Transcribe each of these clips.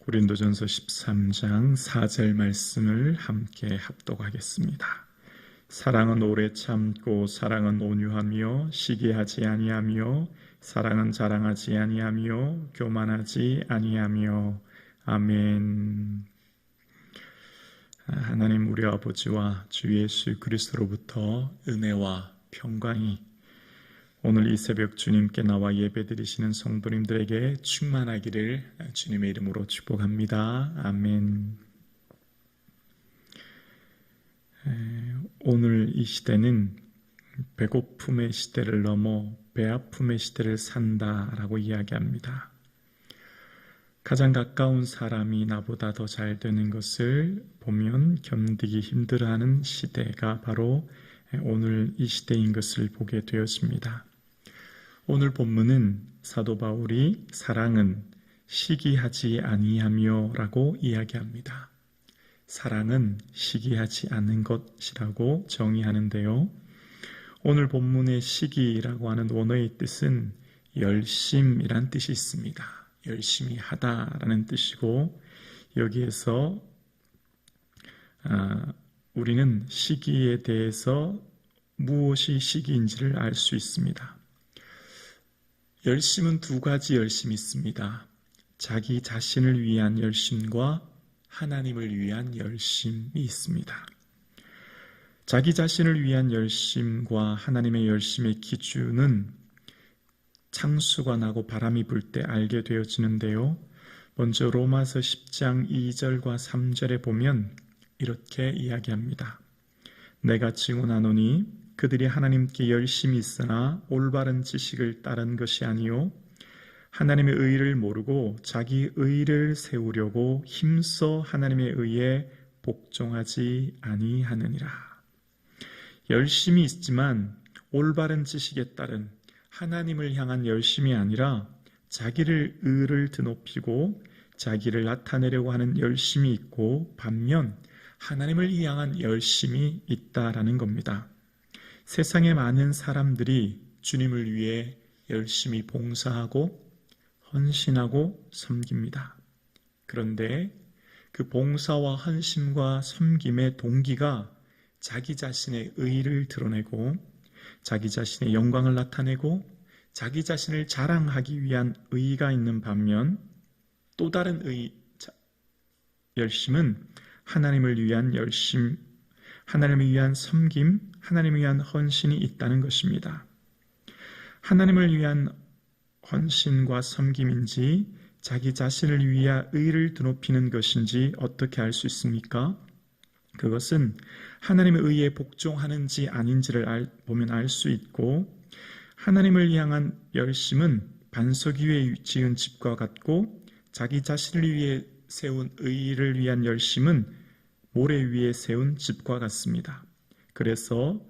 고린도전서 13장 4절 말씀을 함께 합독하겠습니다. 사랑은 오래 참고 사랑은 온유하며 시기하지 아니하며 사랑은 자랑하지 아니하며 교만하지 아니하며 아멘. 하나님 우리 아버지와 주 예수 그리스도로부터 은혜와 평강이 오늘 이 새벽 주님께 나와 예배드리시는 성도님들에게 충만하기를 주님의 이름으로 축복합니다. 아멘. 오늘 이 시대는 배고픔의 시대를 넘어 배아픔의 시대를 산다라고 이야기합니다. 가장 가까운 사람이 나보다 더 잘 되는 것을 보면 견디기 힘들어하는 시대가 바로 오늘 이 시대인 것을 보게 되었습니다. 오늘 본문은 사도 바울이 사랑은 시기하지 아니하며 라고 이야기합니다. 사랑은 시기하지 않는 것이라고 정의하는데요. 오늘 본문의 시기라고 하는 원어의 뜻은 열심이란 뜻이 있습니다. 열심히 하다라는 뜻이고 여기에서 우리는 시기에 대해서 무엇이 시기인지를 알 수 있습니다. 열심은 두 가지 열심이 있습니다. 자기 자신을 위한 열심과 하나님을 위한 열심이 있습니다. 자기 자신을 위한 열심과 하나님의 열심의 기준은 창수가 나고 바람이 불 때 알게 되어지는데요. 먼저 로마서 10장 2절과 3절에 보면 이렇게 이야기합니다. 내가 증언하노니 그들이 하나님께 열심히 있으나 올바른 지식을 따른 것이 아니요 하나님의 의를 모르고 자기 의를 세우려고 힘써 하나님의 의에 복종하지 아니하느니라. 열심이 있지만 올바른 지식에 따른 하나님을 향한 열심이 아니라 자기를 의를 드높이고 자기를 나타내려고 하는 열심이 있고 반면 하나님을 향한 열심이 있다라는 겁니다. 세상의 많은 사람들이 주님을 위해 열심히 봉사하고 헌신하고 섬깁니다. 그런데 그 봉사와 헌신과 섬김의 동기가 자기 자신의 의를 드러내고 자기 자신의 영광을 나타내고 자기 자신을 자랑하기 위한 의의가 있는 반면 또 다른 열심은 하나님을 위한 열심, 하나님을 위한 섬김, 하나님을 위한 헌신이 있다는 것입니다. 하나님을 위한 헌신과 섬김인지 자기 자신을 위한 의를 드높이는 것인지 어떻게 알 수 있습니까? 그것은 하나님의 의에 복종하는지 아닌지를 보면 알 수 있고 하나님을 향한 열심은 반석 위에 지은 집과 같고 자기 자신을 위해 세운 의를 위한 열심은 모래 위에 세운 집과 같습니다. 그래서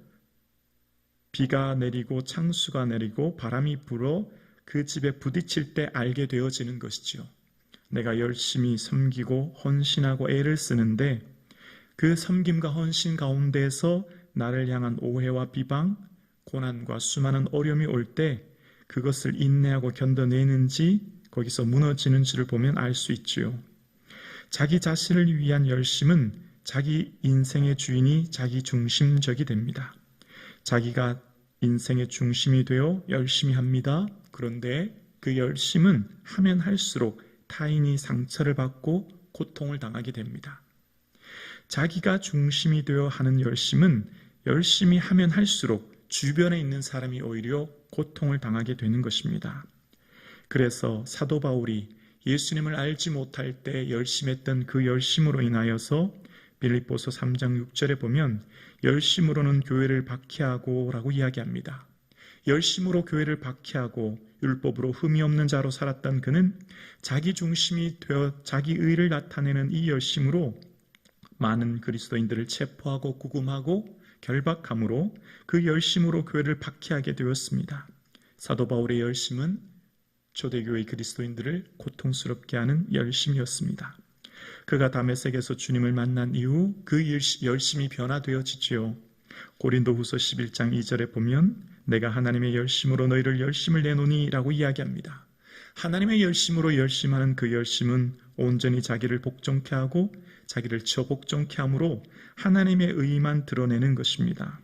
비가 내리고 창수가 내리고 바람이 불어 그 집에 부딪힐 때 알게 되어지는 것이죠. 내가 열심히 섬기고 헌신하고 애를 쓰는데 그 섬김과 헌신 가운데에서 나를 향한 오해와 비방, 고난과 수많은 어려움이 올 때 그것을 인내하고 견뎌내는지 거기서 무너지는지를 보면 알 수 있지요. 자기 자신을 위한 열심은 자기 인생의 주인이 자기 중심적이 됩니다. 자기가 인생의 중심이 되어 열심히 합니다. 그런데 그 열심은 하면 할수록 타인이 상처를 받고 고통을 당하게 됩니다. 자기가 중심이 되어 하는 열심은 열심히 하면 할수록 주변에 있는 사람이 오히려 고통을 당하게 되는 것입니다. 그래서 사도 바울이 예수님을 알지 못할 때 열심했던 그 열심으로 인하여서 빌립보서 3장 6절에 보면 열심으로는 교회를 박해하고 라고 이야기합니다. 열심으로 교회를 박해하고 율법으로 흠이 없는 자로 살았던 그는 자기 중심이 되어 자기 의를 나타내는 이 열심으로 많은 그리스도인들을 체포하고 구금하고 결박함으로 그 열심으로 교회를 박해하게 되었습니다. 사도 바울의 열심은 초대교회 그리스도인들을 고통스럽게 하는 열심이었습니다. 그가 다메섹에서 주님을 만난 이후 그 열심이 변화되어지지요. 고린도후서 11장 2절에 보면 내가 하나님의 열심으로 너희를 열심을 내노니 라고 이야기합니다. 하나님의 열심으로 열심하는 그 열심은 온전히 자기를 복종케 하고 자기를 저복종케 함으로 하나님의 의만 드러내는 것입니다.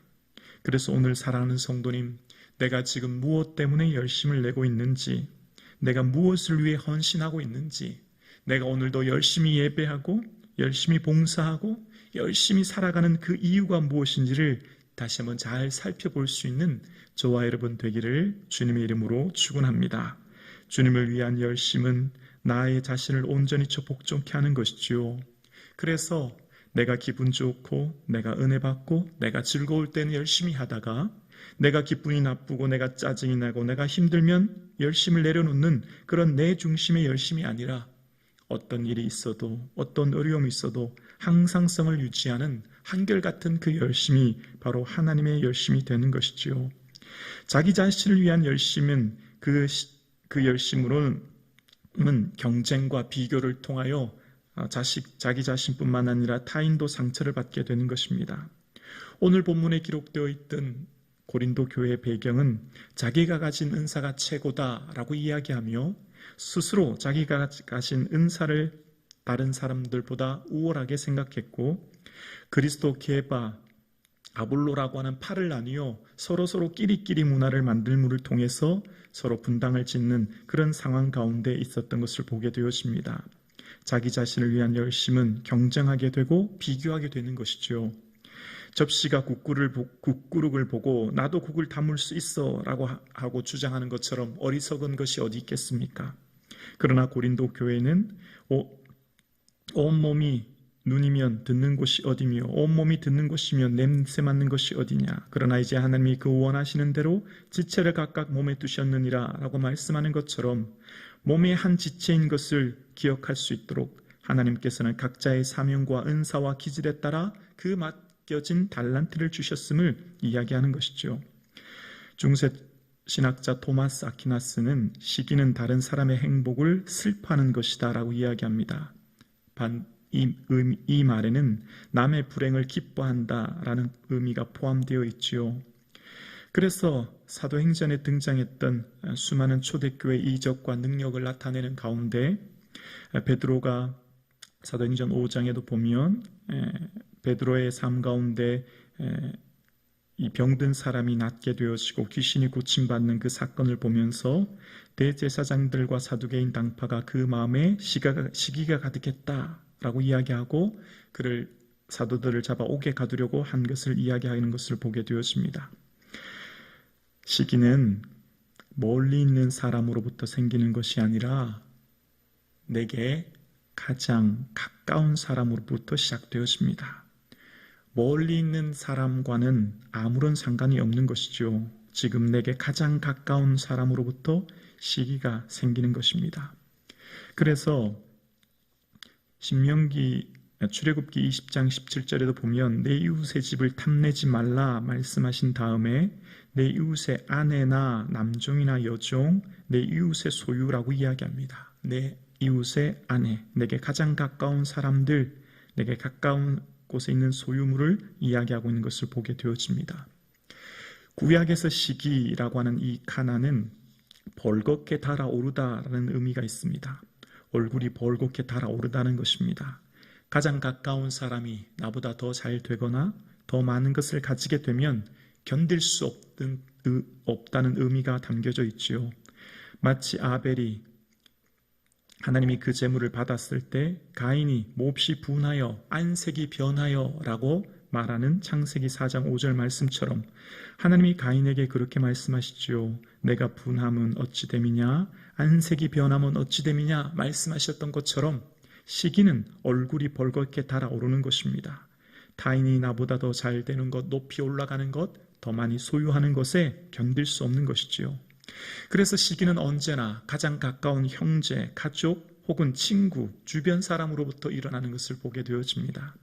그래서 오늘 사랑하는 성도님, 내가 지금 무엇 때문에 열심을 내고 있는지, 내가 무엇을 위해 헌신하고 있는지, 내가 오늘도 열심히 예배하고 열심히 봉사하고 열심히 살아가는 그 이유가 무엇인지를 다시 한번 잘 살펴볼 수 있는 저와 여러분 되기를 주님의 이름으로 축원합니다. 주님을 위한 열심은 나의 자신을 온전히 복종케 하는 것이지요. 그래서 내가 기분 좋고 내가 은혜 받고 내가 즐거울 때는 열심히 하다가 내가 기분이 나쁘고 내가 짜증이 나고 내가 힘들면 열심을 내려놓는 그런 내 중심의 열심이 아니라 어떤 일이 있어도 어떤 어려움이 있어도 항상성을 유지하는 한결같은 그 열심이 바로 하나님의 열심이 되는 것이지요. 자기 자신을 위한 열심은 그 열심으로는 경쟁과 비교를 통하여 자기 자신뿐만 아니라 타인도 상처를 받게 되는 것입니다. 오늘 본문에 기록되어 있던 고린도 교회의 배경은 자기가 가진 은사가 최고다라고 이야기하며 스스로 자기가 가진 은사를 다른 사람들보다 우월하게 생각했고 그리스도 게바, 아볼로라고 하는 팔을 나뉘어 서로 끼리끼리 문화를 만들므를 통해서 서로 분당을 짓는 그런 상황 가운데 있었던 것을 보게 되었습니다. 자기 자신을 위한 열심은 경쟁하게 되고 비교하게 되는 것이죠. 접시가 국그릇을 보고 나도 국을 담을 수 있어 라고 하고 주장하는 것처럼 어리석은 것이 어디 있겠습니까? 그러나 고린도 교회는 온몸이 눈이면 듣는 곳이 어디며 온몸이 듣는 곳이면 냄새 맡는 것이 어디냐. 그러나 이제 하나님이 그 원하시는 대로 지체를 각각 몸에 두셨느니라 라고 말씀하는 것처럼 몸의 한 지체인 것을 기억할 수 있도록 하나님께서는 각자의 사명과 은사와 기질에 따라 그 맡겨진 달란트를 주셨음을 이야기하는 것이죠. 중세 신학자 토마스 아퀴나스는 시기는 다른 사람의 행복을 슬퍼하는 것이다 라고 이야기합니다. 이 말에는 남의 불행을 기뻐한다 라는 의미가 포함되어 있지요. 그래서 사도행전에 등장했던 수많은 초대교회 이적과 능력을 나타내는 가운데 베드로가 사도행전 5장에도 보면 베드로의 삶 가운데 이 병든 사람이 낫게 되어지고 귀신이 고침받는 그 사건을 보면서 대제사장들과 사두개인 당파가 그 마음에 시기가 가득했다라고 이야기하고 그를 사도들을 잡아 옥에 가두려고 한 것을 이야기하는 것을 보게 되었습니다. 시기는 멀리 있는 사람으로부터 생기는 것이 아니라 내게 가장 가까운 사람으로부터 시작되었습니다. 멀리 있는 사람과는 아무런 상관이 없는 것이죠. 지금 내게 가장 가까운 사람으로부터 시기가 생기는 것입니다. 그래서 출애굽기 20장 17절에도 보면 내 이웃의 집을 탐내지 말라 말씀하신 다음에 내 이웃의 아내나 남종이나 여종, 내 이웃의 소유라고 이야기합니다. 내 이웃의 아내, 내게 가장 가까운 사람들, 내게 가까운 곳에 있는 소유물을 이야기하고 있는 것을 보게 되어집니다. 구약에서 시기라고 하는 이 가나는 벌겋게 달아오르다라는 의미가 있습니다. 얼굴이 벌겋게 달아오르다는 것입니다. 가장 가까운 사람이 나보다 더 잘 되거나 더 많은 것을 가지게 되면 견딜 수 없다는 의미가 담겨져 있지요. 마치 아벨이 하나님이 그 제물을 받았을 때 가인이 몹시 분하여 안색이 변하여 라고 말하는 창세기 4장 5절 말씀처럼 하나님이 가인에게 그렇게 말씀하시지요. 내가 분함은 어찌 됨이냐 안색이 변함은 어찌 됨이냐 말씀하셨던 것처럼 시기는 얼굴이 벌겋게 달아오르는 것입니다. 타인이 나보다 더 잘 되는 것, 높이 올라가는 것, 더 많이 소유하는 것에 견딜 수 없는 것이지요. 그래서 시기는 언제나 가장 가까운 형제, 가족 혹은 친구, 주변 사람으로부터 일어나는 것을 보게 되어집니다.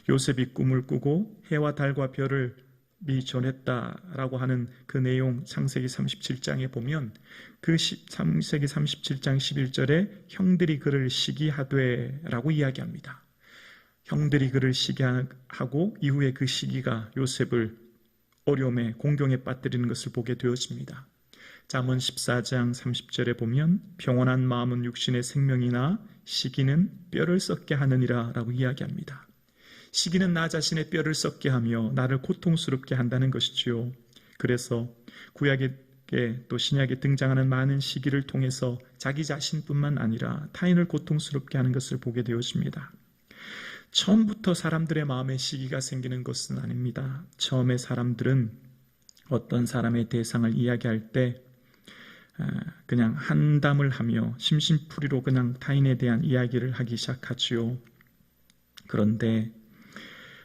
요셉이 꿈을 꾸고 해와 달과 별을 전했다라고 하는 그 내용 창세기 37장에 보면 그 창세기 37장 11절에 형들이 그를 시기하되 라고 이야기합니다. 형들이 그를 시기하고 이후에 그 시기가 요셉을 어려움에 공경에 빠뜨리는 것을 보게 되었습니다. 잠언 14장 30절에 보면 평온한 마음은 육신의 생명이나 시기는 뼈를 썩게 하느니라 라고 이야기합니다. 시기는 나 자신의 뼈를 썩게 하며 나를 고통스럽게 한다는 것이지요. 그래서 구약에 또 신약에 등장하는 많은 시기를 통해서 자기 자신뿐만 아니라 타인을 고통스럽게 하는 것을 보게 되어집니다. 처음부터 사람들의 마음에 시기가 생기는 것은 아닙니다. 처음에 사람들은 어떤 사람의 대상을 이야기할 때 그냥 한담을 하며 심심풀이로 그냥 타인에 대한 이야기를 하기 시작하지요. 그런데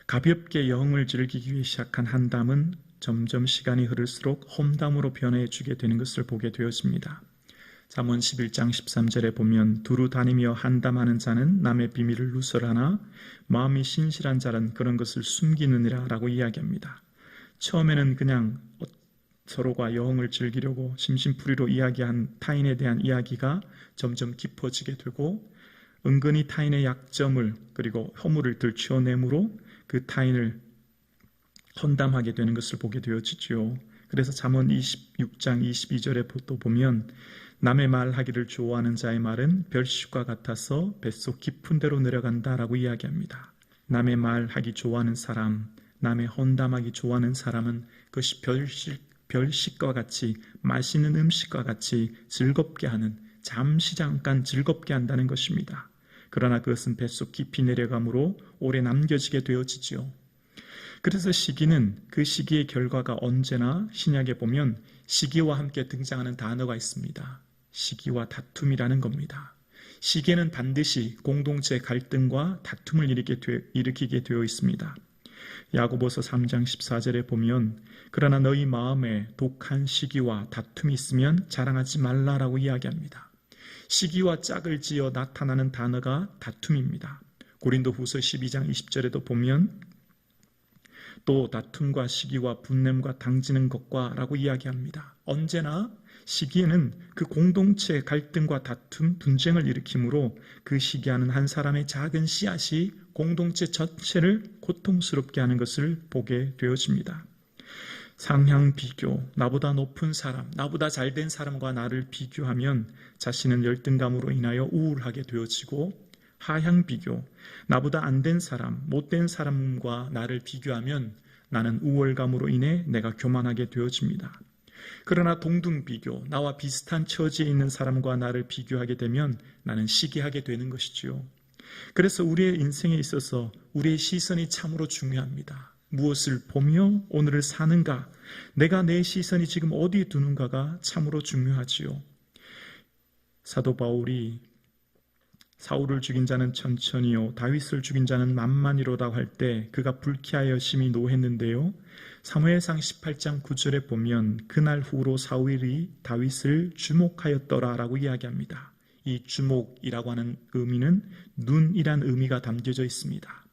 가볍게 영을 즐기기 위해 시작한 한담은 점점 시간이 흐를수록 험담으로 변해주게 되는 것을 보게 되었습니다. 잠언 11장 13절에 보면 두루 다니며 한담하는 자는 남의 비밀을 누설하나 마음이 신실한 자는 그런 것을 숨기느니라 라고 이야기합니다. 처음에는 그냥 서로가 여흥을 즐기려고 심심풀이로 이야기한 타인에 대한 이야기가 점점 깊어지게 되고 은근히 타인의 약점을 그리고 허물을 들추어내므로 그 타인을 헌담하게 되는 것을 보게 되어지지요. 그래서 잠언 26장 22절에 또 보면 남의 말하기를 좋아하는 자의 말은 별식과 같아서 뱃속 깊은 데로 내려간다라고 이야기합니다. 남의 말하기 좋아하는 사람, 남의 헌담하기 좋아하는 사람은 그것이 별식과 같이 맛있는 음식과 같이 즐겁게 하는 잠시 잠깐 즐겁게 한다는 것입니다. 그러나 그것은 뱃속 깊이 내려감으로 오래 남겨지게 되어지지요. 그래서 시기는 그 시기의 결과가 언제나 신약에 보면 시기와 함께 등장하는 단어가 있습니다. 시기와 다툼이라는 겁니다. 시기에는 반드시 공동체 갈등과 다툼을 일으키게 되어 있습니다. 야고보서 3장 14절에 보면 그러나 너희 마음에 독한 시기와 다툼이 있으면 자랑하지 말라라고 이야기합니다. 시기와 짝을 지어 나타나는 단어가 다툼입니다. 고린도후서 12장 20절에도 보면 또 다툼과 시기와 분냄과 당지는 것과 라고 이야기합니다. 언제나 시기에는 그 공동체의 갈등과 다툼, 분쟁을 일으키므로 그 시기하는 한 사람의 작은 씨앗이 공동체 전체를 고통스럽게 하는 것을 보게 되어집니다. 상향 비교, 나보다 높은 사람, 나보다 잘된 사람과 나를 비교하면 자신은 열등감으로 인하여 우울하게 되어지고 하향 비교, 나보다 안 된 사람, 못된 사람과 나를 비교하면 나는 우월감으로 인해 내가 교만하게 되어집니다. 그러나 동등 비교, 나와 비슷한 처지에 있는 사람과 나를 비교하게 되면 나는 시기하게 되는 것이지요. 그래서 우리의 인생에 있어서 우리의 시선이 참으로 중요합니다. 무엇을 보며 오늘을 사는가, 내가 내 시선이 지금 어디에 두는가가 참으로 중요하지요. 사도 바울이 사울을 죽인 자는 천천히요 다윗을 죽인 자는 만만이로다 할 때 그가 불쾌하여 심히 노했는데요. 사무엘상 18장 9절에 보면 그날 후로 사울이 다윗을 주목하였더라 라고 이야기합니다. 이 주목이라고 하는 의미는 눈이란 의미가 담겨져 있습니다.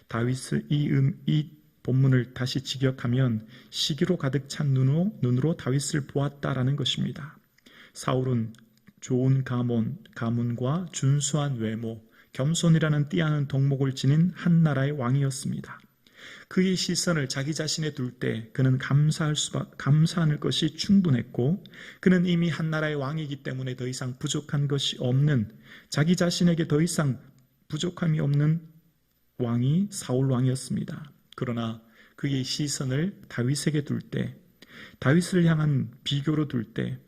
다윗의 이 본문을 다시 직역하면 시기로 가득 찬 눈으로 다윗을 보았다라는 것입니다. 사울은 좋은 가문과 준수한 외모, 겸손이라는 띠아는 덕목을 지닌 한 나라의 왕이었습니다. 그의 시선을 자기 자신에 둘 때 그는 감사할 것이 충분했고 그는 이미 한 나라의 왕이기 때문에 더 이상 부족한 것이 없는, 자기 자신에게 더 이상 부족함이 없는 왕이 사울 왕이었습니다. 그러나 그의 시선을 다윗에게 둘 때, 다윗을 향한 비교로 둘 때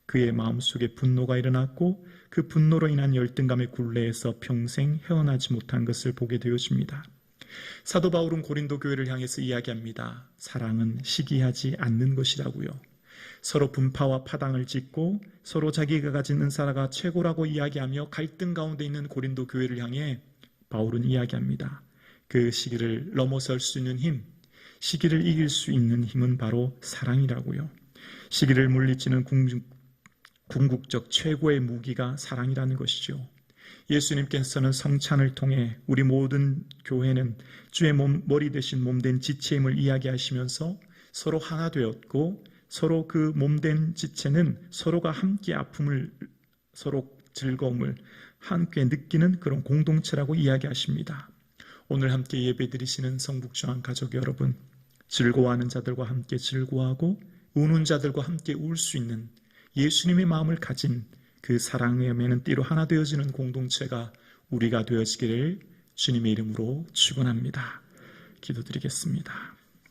그의 마음속에 분노가 일어났고 그 분노로 인한 열등감의 굴레에서 평생 헤어나지 못한 것을 보게 되어집니다. 사도 바울은 고린도 교회를 향해서 이야기합니다. 사랑은 시기하지 않는 것이라고요. 서로 분파와 파당을 짓고 서로 자기가 가진 은사가 최고라고 이야기하며 갈등 가운데 있는 고린도 교회를 향해 바울은 이야기합니다. 그 시기를 넘어설 수 있는 힘, 시기를 이길 수 있는 힘은 바로 사랑이라고요. 시기를 물리치는 궁극적 최고의 무기가 사랑이라는 것이죠. 예수님께서는 성찬을 통해 우리 모든 교회는 주의 머리 대신 몸된 지체임을 이야기하시면서 서로 하나 되었고 서로 그 몸된 지체는 서로가 함께 아픔을, 서로 즐거움을 함께 느끼는 그런 공동체라고 이야기하십니다. 오늘 함께 예배드리시는 성북중앙 가족 여러분, 즐거워하는 자들과 함께 즐거워하고 우는 자들과 함께 울 수 있는 예수님의 마음을 가진 그 사랑의 매는 띠로 하나 되어지는 공동체가 우리가 되어지기를 주님의 이름으로 축원합니다. 기도드리겠습니다.